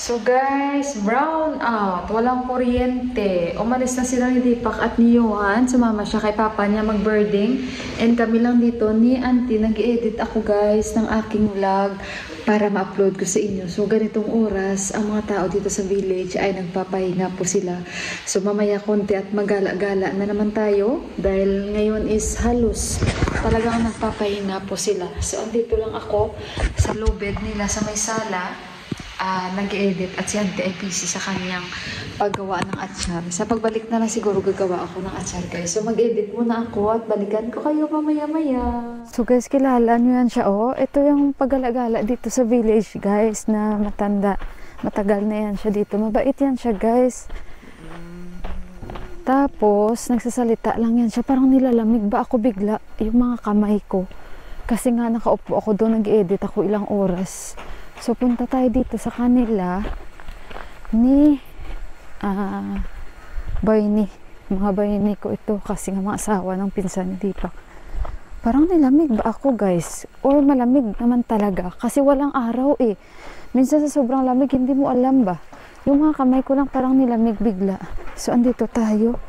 So guys, brown out. Walang kuryente. Umalis na sila ni Deepak at ni Johan. Sumama siya kay papa niya mag-birding. And kami lang dito ni auntie. Nag-edit ako guys ng aking vlog para ma-upload ko sa inyo. So ganitong oras, ang mga tao dito sa village ay nagpapahinga po sila. So mamaya konti at magala-gala na naman tayo. Dahil ngayon is halos talagang nagpapahinga po sila. So andito lang ako sa low bed nila sa may sala. Nag-edit at si auntie ay busy sa kanyang paggawa ng atsar. Sa pagbalik na lang siguro gagawa ako ng atsar guys. So mag-edit muna ako at balikan ko kayo mamaya-maya. So guys, kilala nyo yan siya oh. Ito yung paggalagala dito sa village guys na matanda. Matagal na yan siya dito. Mabait yan siya guys. Tapos nagsasalita lang yan siya. Parang nilalamig ba ako bigla yung mga kamay ko. Kasi nga nakaupo ako doon, nag-edit ako ilang oras. So, punta tayo dito sa kanila ni Bayni. Mga Bayni ko ito kasi nga mga asawa ng pinsan ni Deepak. Parang nilamig ba ako guys? Or malamig naman talaga kasi walang araw eh. Minsan sa sobrang lamig hindi mo alam ba? Yung mga kamay ko lang parang nilamig bigla. So, andito tayo.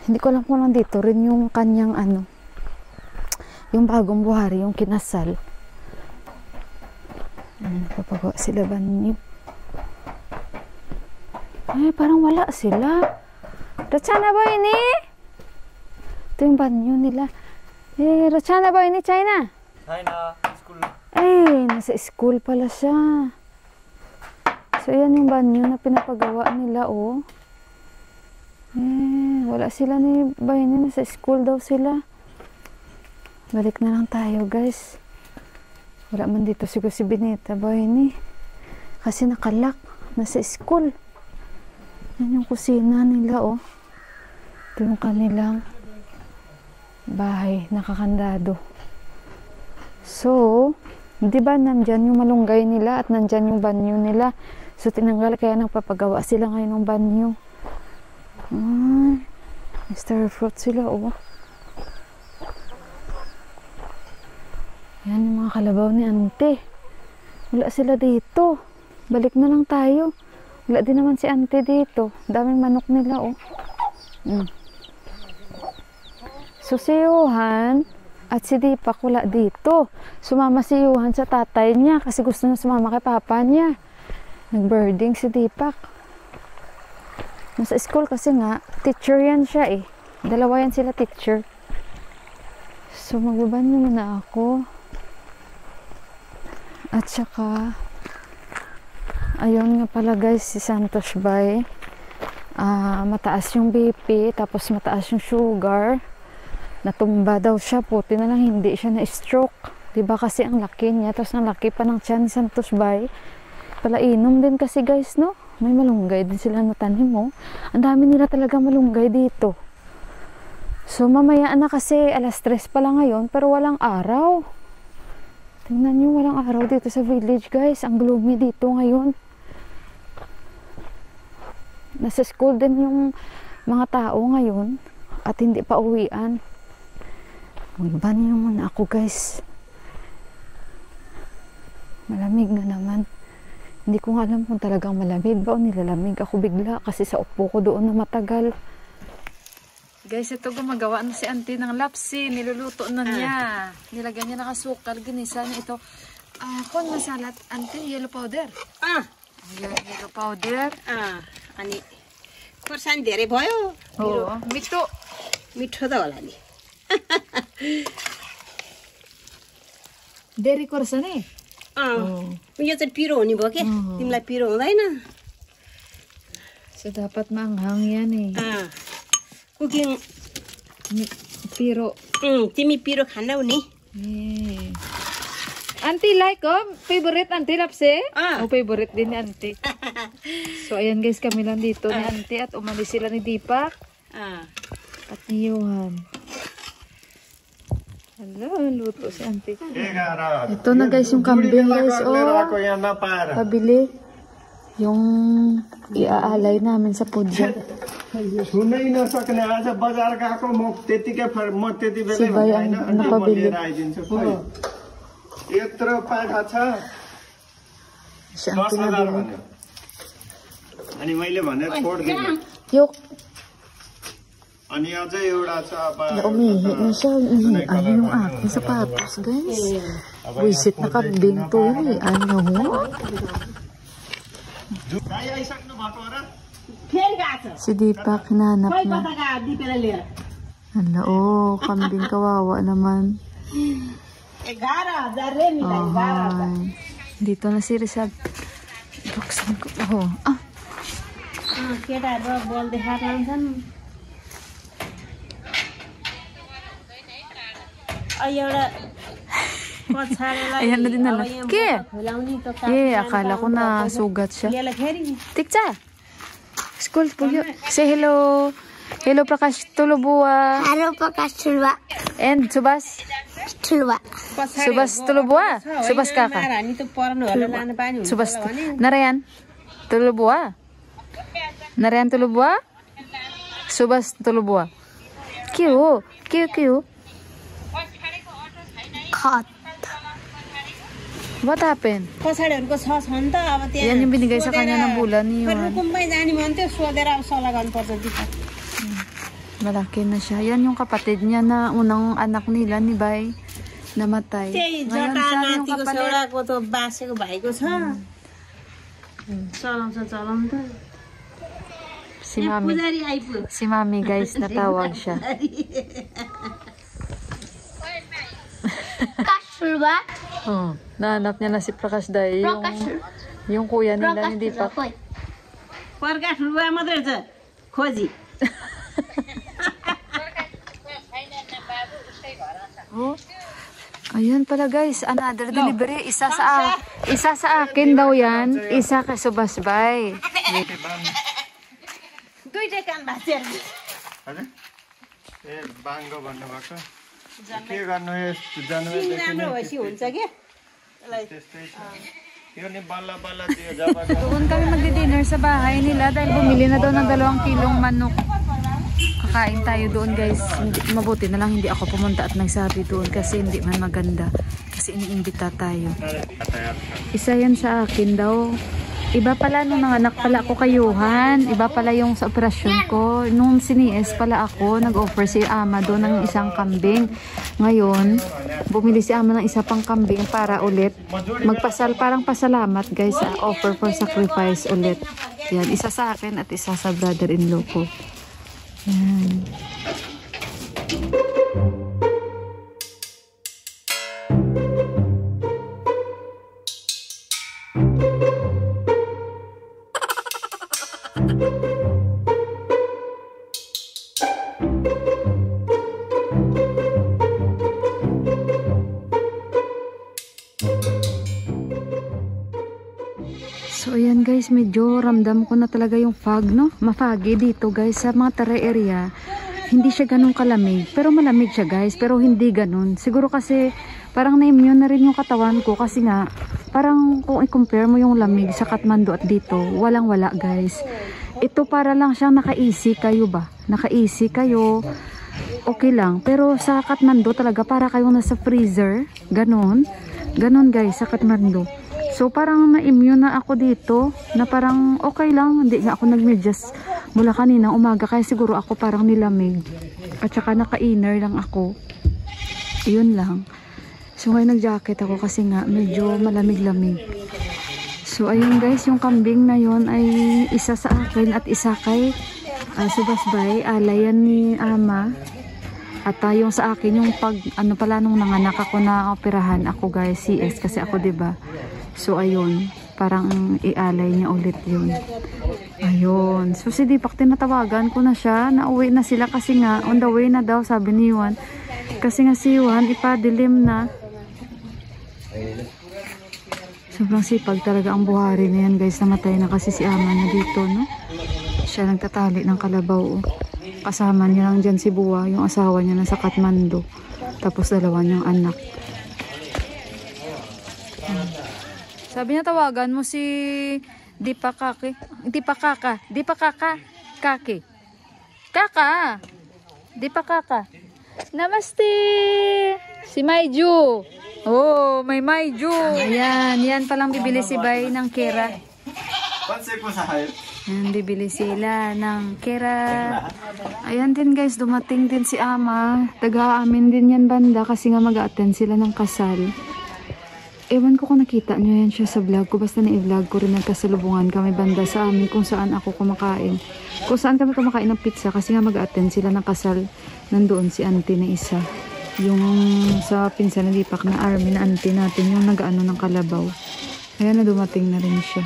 Hindi ko alam kung nandito rin yung kanyang yung bagong buhari, yung kinasal. Papagawa sila banyo. Ay, parang wala sila. Rachana ba ini? Ito yung banyo nila. Rachana ba ini? China? China, school. Ay, nasa school pala siya. So, yan yung banyo na pinapagawa nila, oh. Wala sila ni Bayni. Nasa school daw sila. Balik na lang tayo, guys. Wala man dito siguro si Binita Bayni. Kasi nakalak. Nasa school. Yan yung kusina nila, oh. Ito yung kanilang bahay. Nakakandado. So, di ba nandyan yung malunggay nila at nandyan yung banyo nila. So, tinanggal kaya nagpapagawa sila ngayon ng banyo. Ay, star fruit sila, oh. Yan yung mga kalabaw ni ante. Wala sila dito. Balik na lang tayo. Wala din naman si ante dito. Daming manok nila, oh. So, si Johan at si Deepak wala dito. Sumama si Johan sa tatay niya kasi gusto niya sumama kay papa niya. Nag-birding si Deepak. Nasa school kasi nga, teacher yan siya eh. Dalawa yan sila teacher. So, magbabanyo muna ako. At saka, ayun nga pala guys, si Santos Bay. Mataas yung BP, tapos mataas yung sugar. Natumba daw siya, puti na lang hindi siya na-stroke. Diba kasi ang laki niya, tapos ang laki pa ng tiyan ni Santos Bay. Palainom din kasi guys, no? May malunggay din sila natanim mo. Ang dami nila talaga malunggay dito. So mamaya na kasi alas 3 pa lang ngayon, pero walang araw. Tingnan nyo, walang araw dito sa village guys. Ang gloomy dito ngayon. Nasa school din yung mga tao ngayon at hindi pa uwian. Magbanyo muna ako guys. Malamig na naman. Hindi ko nga alam kung talagang malamig ba o nilalamig ako bigla kasi sa upo ko doon na matagal. Guys, ito gumagawa na si auntie ng lapsi. Niluluto na niya. Nilagyan niya nakasukal. Ginisa niya ito. Kon masalat, auntie, yellow powder. Yellow powder. Ani खोर्सानी धेरै भयो हो मिठो मिठो त होला नि धेरै खोर्सानी यो चाहिँ पिरो हुने भयो के तिमीलाई पिरो हुँदैन so dapat manghang yan eh cooking पिरो तिमी पिरो खान्नौ नि Auntie like favorite auntie lapse? Favorite din ni auntie. So ayan guys, kami lang dito ni auntie at umalis sila ni Deepak at ni Johan. Hello, luto si auntie. Ito na guys yung kambing guys, pabili. Yung iaalay namin sa pudya. सुनै नसक्ने आज बजार गएको म त्यतिकै म त्यति बेलै napabili. यत्रो पाखा छ Siya ang 10,000 pinabili. भन्यो अनि मैले भने छोड्दिनु Yo, अनि अझै एउटा छ अब umihi na siya. Ano yung aking sapatos, guys? Wisit na kabinto yun eh. Ano ho? गाई आइसक्नु भएको हो र फेरि गएको छ Si Deepak, hinanap खोइ niya. कता गएको दिपेर लिएर Hala, oh, kambing kawawa naman. 11,000 रे मिलाई 12,000 Ay. Dito na si Rizal. Buksan ko. Oh, ah. केटाहरू बल देखाएर लान्छन् एउटा पछाडिलाई Ayan na din na lang. Ke? फैलाउने त Eh, akala ko na sugat siya. ल्याएर फेरि Tikcha! School po yun. Say hello. Hello, Prakash Tulubua. Hello, Prakash Tulubua. And Subas? Tulubua. Subas Tulubua? Subas Kaka? हामी त पढ्नुहरूलाई लानु पानी हुन्छ Subas. Narayan? Tulubua? Narayan Tulubua? Subas Tulubua. Cute. Cute. Cut. What happened? पछाडिहरूको छ नि त अब त्यहाँ Yan yung binigay sa kanya ng bulan ni फेरि Juan. रुकुममै जाने भन्थ्यो सोधेर अब सल्लाह गर्नुपर्छ Dipa Malaki na siya. Yan yung kapatid niya na unang anak nila ni Bay namatay. त्यही Ngayon जटा siya yung नातिको kapalit. छोराको त बासेको भाइको छ चलाउँछ चलाउनु त Si ए, Mami. पुजारी आइपुग्यो Si Mami guys, natawag siya. Prakash Tulubua. Oh, nahanap niya na si Prakash Day. Yung kuya nila Prakash ni Deepak. Tulubua. प्रकाश रुवा मात्रै छ खोजी Oh. Ayun pala guys, another delivery. Isa sa akin daw yan. Isa kay Subasbay. दुईटै कान भाँचेर हजुर ए बाङ्गो भन्नुभएको के गर्नु यस्तो जन्मेदेखि सिङ राम्रो भएपछि हुन्छ के त्यस्तै छ यो नि बल्ल बल्ल दियो जब Doon kami magdi-dinner sa bahay nila dahil bumili na daw ng 2 kilong manok. Kakain tayo doon guys. Mabuti na lang hindi ako pumunta at nagsabi doon kasi hindi man maganda. Kasi iniimbita tayo. Isa yan sa akin daw. Iba pala nung nanganak pala ako kay Johan. Iba pala yung sa operasyon ko. Nung sinies pala ako, nag-offer si Ama doon ng isang kambing. Ngayon, bumili si Ama ng isa pang kambing para ulit parang pasalamat guys sa offer for sacrifice ulit. Yan, isa sa akin at isa sa brother-in-law ko. Yan. So ayan guys, medyo ramdam ko na talaga yung fog, no? Mafagi dito guys sa mga Taray area. Hindi siya ganun kalamig, pero malamig siya guys, pero hindi ganun. Siguro kasi parang na-immune na rin yung katawan ko kasi nga parang kung i-compare mo yung lamig sa Kathmandu at dito, walang wala guys. Ito para lang siyang naka-easy kayo ba? Naka-easy kayo, okay lang. Pero sa Kathmandu talaga para kayong nasa freezer, ganun. Ganun guys sa Kathmandu. So parang na-immune na ako dito na parang okay lang, hindi nga ako nag-medyas mula kanina umaga kaya siguro ako parang nilamig at saka naka-inner lang ako, yun lang. So ngayon nag-jacket ako kasi nga medyo malamig-lamig. So ayun guys, yung kambing na yun ay isa sa akin at isa kay Subasbay, alayan ni Ama. At yung sa akin yung pag ano pala nung nanganak ako na operahan ako guys, CS kasi ako 'di ba. So ayun, parang ialay niya ulit yun. Ayun. So si Deepak tinatawagan ko na siya, nauwi na sila kasi nga on the way na daw sabi ni Juan. Kasi nga si Juan ipadilim na. Sobrang sipag talaga ang buhari na yan guys, namatay na kasi si Ama na dito, no? Siya nagtatali ng kalabaw. Kasama niya lang dyan si Buwa, yung asawa niya na sa Kathmandu. Tapos dalawa niyang anak. Sabi niya tawagan mo si Deepak Kaki. Deepak Kaka. Deepak Kaka. Kaki. Kaka. Deepak Kaka. Namaste. Si Maiju. Oh, may Maiju. Ayan, yan palang bibili si Bay ng kera. Ayan, bibili sila ng kera. Ayan din guys, dumating din si Ama. Taga-amin din yan banda kasi nga mag-attend sila ng kasal. Ewan ko kung nakita nyo yan siya sa vlog ko. Basta na-i-vlog ko rin nagkasalubungan kami banda sa amin kung saan ako kumakain. Kung saan kami kumakain ng pizza kasi nga mag-attend sila ng kasal. Nandoon si auntie na isa. Yung sa pinsan na Dipak na army na auntie natin, yung nag-ano ng kalabaw. Ayan na dumating na rin siya.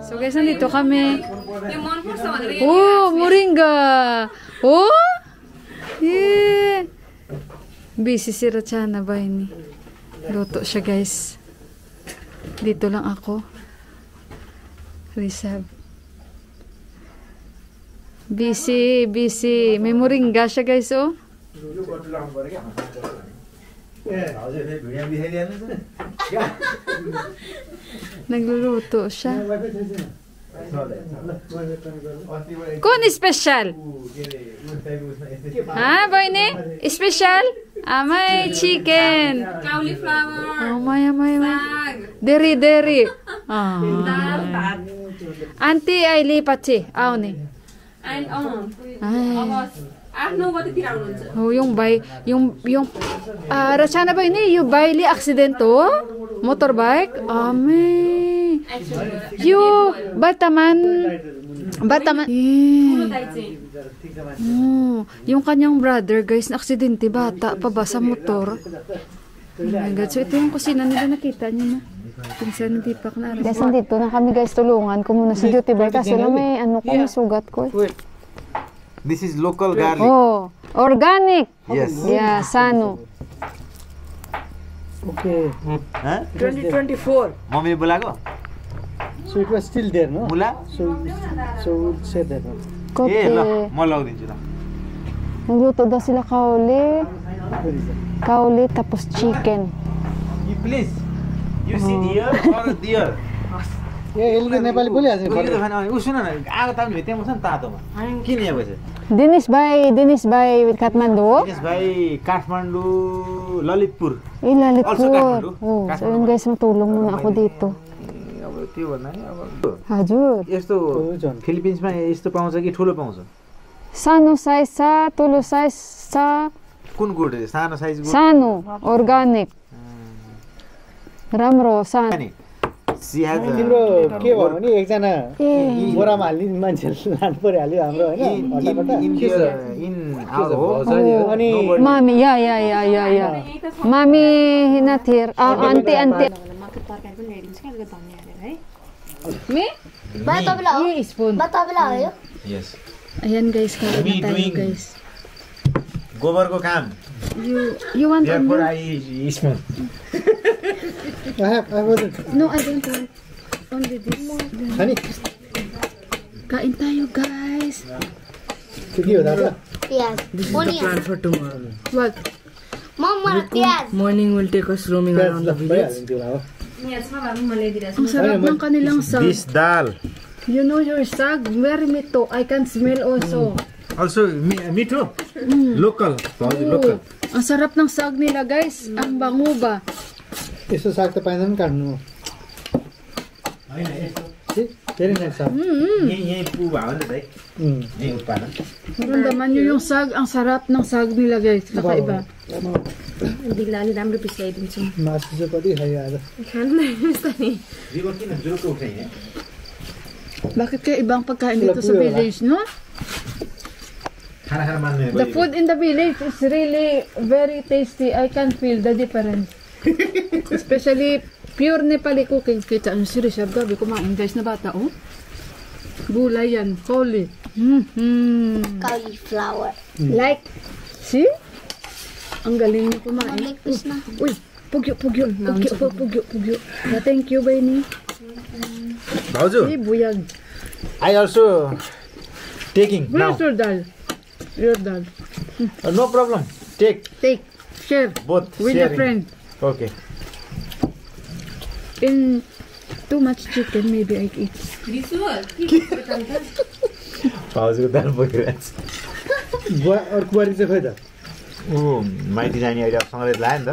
So guys, nandito kami. Oh, moringa! Oh! Yeah! Busy si Rachana ba ini? Luto siya guys. Dito lang ako. Risab. Busy, busy. May moringa siya guys, oh. Nagluluto siya. Kung special? Ha, Boyne? Special? May chicken. Cauliflower. Oh, may. Deri. Auntie ay lipat si. Ni. Oh, yung bay, yung Rachana ba ini? Yung bay li aksidento? Motorbike? Ame. Yung Bataman. Oh, yung kanyang brother, guys, na aksidente bata pa ba sa motor? Oh my God. So ito yung kusina nila, nakita niyo na. Pinsan hindi pa na. Guys, nandito na kami guys, tulungan ko muna si Duty Boy kasi na may ano ko, may sugat ko. This is local garlic. Oh, organic. Yes. Yeah, sano. Okay. Huh? 2024. Mommy बोलाको? So it was still there, no? मुला? So we'll say that. No? ए ल Kote. म लगाउँदिन्छु ल. Nagluto daw sila kauli. What is that? Kauli tapos chicken. You please. You sit here or there. यसले नेपाली बोलिहाल्छ नि कोही त खाना उ सुन न आगो ताप्नु भेट्यो म सन तातोमा. किन यहाँ बसे? Dinis by Kathmandu. यस भाइ काठमाडौँ Lalitpur. Ilalit Also ko. Kathmandu. Oh, so yun guys, matulong muna ako dito. अब त्यो भन्दा नि अब Hajur. यस्तो फिलिपिन्समा यस्तो पाउँछ कि ठुलो पाउँछ? Sano size sa, tulo size sa, कुन गुड सानो size good? sano, organic. Ramro, sano. नि सिया तिम्रो के भयो भने एकजना बोरामा हाल्ने मान्छे लानु पर्यो हाल्यो हाम्रो हैन इन आवर हो अनि Mami, yeah. Mami hinatir. Auntie. Me? Ba tabla ho? Spoon. Ba tabla ho? Yes Ayan guys, kain Me na tayo doing- guys. गोबरको काम You want therefore onion? I smoke. I wasn't. No, I don't want. Only this. Hani, Kain tayo guys. त्यो के हो दादा? Piyaz. Onion. For tomorrow. What? Mama, piyaz. Morning will take us roaming प्याज around ल the village. भइहाल्यो त्यो हो. Ang sarap ng kanilang sag. This dal. You know your sag? Very mito. I can smell also. Also मिठो local. Local. Ang sarap ng sag nila guys. Ang bango ba? यस्तो साग त पाइँदैन काट्नु धेरै नै छ यही पु भयो नि भाइ यही उत्पादन Maramdaman nyo yung sag. Ang sarap ng sag nila guys. Kakaiba. Bigla ni राम्रो पिस्याइदिन्छु मासु चाहिँ कति खायो आज खानु नमिस्ता नि रिवर किन जुरुको उठाइने Bakit kaya ibang pagkain dito sa village, no? खाना खाना मान्ने The food in the village is really very tasty. I can feel the difference. Especially pure Nepali cooking. Kita nyo si Richard Gabi kumain guys na bata, oh. Gulay yan. Koli. Cauliflower. Like, see? Ang galing niya kumain. Like na. Uy, pugyo. Thank you, Baini. भाउजू Hey, buyag. I also taking now Where's your dal? Your dad. No problem. Take Take. Share. both. With a sharing. friend. Okay. In too much chicken, maybe I eat. भाउजूको दाल बोकिरहेछ अर्को बारी चाहिँ खै त ऊ माइती जाने अहिले सँगै लायो नि त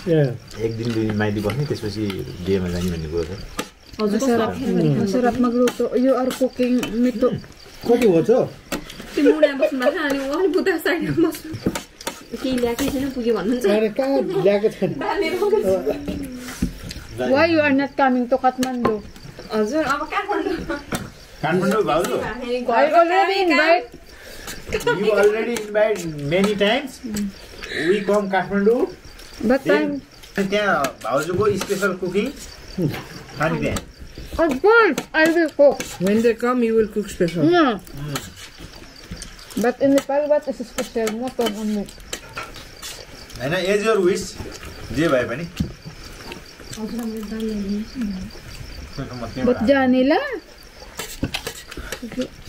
ए एक दिन 2 दिन माइती बस्ने त्यसपछि बिहेमा जाने भन्ने कुरो छ Masarap magluto. You are cooking mito. कति हो छ मुडा बस्नु भएको अनि उहाँले बुद्ध साइडमा बस्नु केही ल्याएकै छैन पुग्यो भन्नुहुन्छ अरे कहाँ ल्याएको छैन Why you are not coming to Kathmandu? हजुर अब काठमाडौँ काठमाडौँ भाउजू I already invite. You already invite many times. We come Kathmandu. But Then I'm... त्यहाँ भाउजूको स्पेशल कुकिङ खाने त्यहाँ Of course, I will cook. When they come, you will cook special. Yeah. But in Nepal, what is special? Not on me. हैन as your wish जे भए पनि But Janila?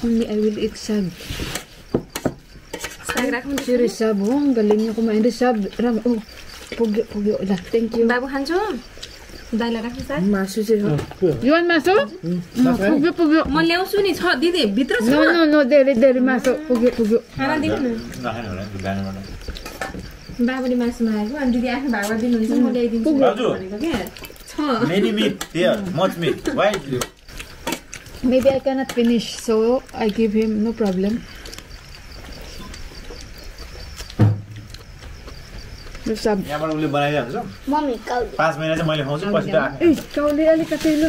Only I will eat sab. Si Risab, oh, ang galing niya kumain. Risab, oh, pugi, ulat. Thank you. बाबु खान्छु दाइलाई राख्नु सर मासु चाहिँ You want maso? Pugi. म ल्याउँछु नि छ दिदी भित्र छ No, dairy maso. Pugi. खाना दिनु न नखाने होला बिहानबाट बाबुले मासु मागेको अनि दिदी आफ्नो भागमा दिनुहुन्छ म ल्याइदिन्छु भाउजू भनेको क्या छ मेनी मिट देयर मच मिट वाइ Maybe I cannot finish, so I give him no problem. Risab. यहाँबाट उसले बनाइदिन्छ Mommy, go. 5 महिना चाहिँ मैले खुवाउँछु पछि त आफै Eh, kauli alikati lo.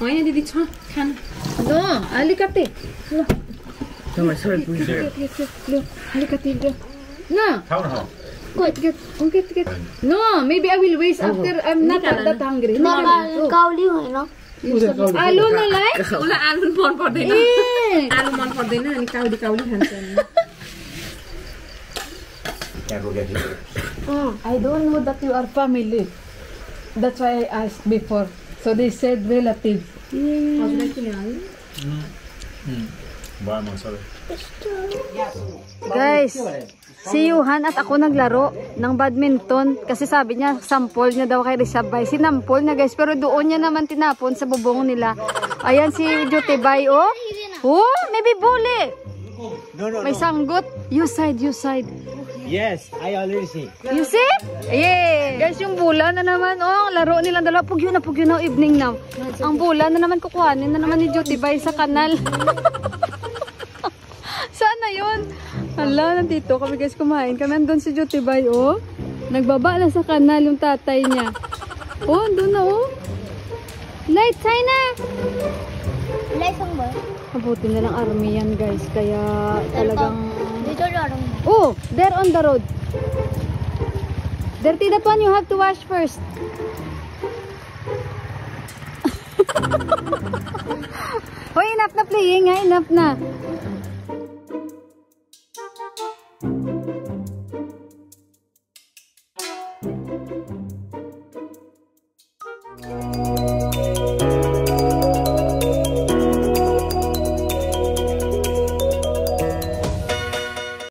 होइन दिदी छ खाना No, alikati. Lo. समय सबै Lo, alikati lo. No. खाऊ न खाऊ Get. No, maybe I will wait after I'm not that hungry. No. Kauli होइन Alu no lai? उसलाई आलु मन पर्दैन Eh. आलु मन पर्दैन अनि काउली खान्छ अनि त्यहाँको gas I don't know that you are family. That's why I asked before. So they said relative. हजुरलाई किन हाल्नु भयो म सबै Guys, si Yuhan at ako naglaro ng badminton kasi sabi niya sample niya daw kay Risabay. Sinampol niya guys pero doon niya naman tinapon sa bubong nila. Ayan si Jutibay oh. Oh, maybe bully. May sanggot. You side. Yes, I already see. You see? Yeah. Guys, yung bula na naman. Oh, ang laro nilang dalawa. Pugyo na evening now. Ang bula na naman kukuhanin na naman ni Jutibay sa kanal. Sana yun? Hala, nandito kami guys kumain. Kami andun si Jutibay, oh. Nagbaba na sa kanal yung tatay niya. Oh, andun na, oh. Light, China! Lesson ba? Mabuti na lang army yan, guys. Kaya talagang... Dito lang. Oh, there on the road. Dirty that one, you have to wash first. Hoy, enough na playing, ha? Enough na.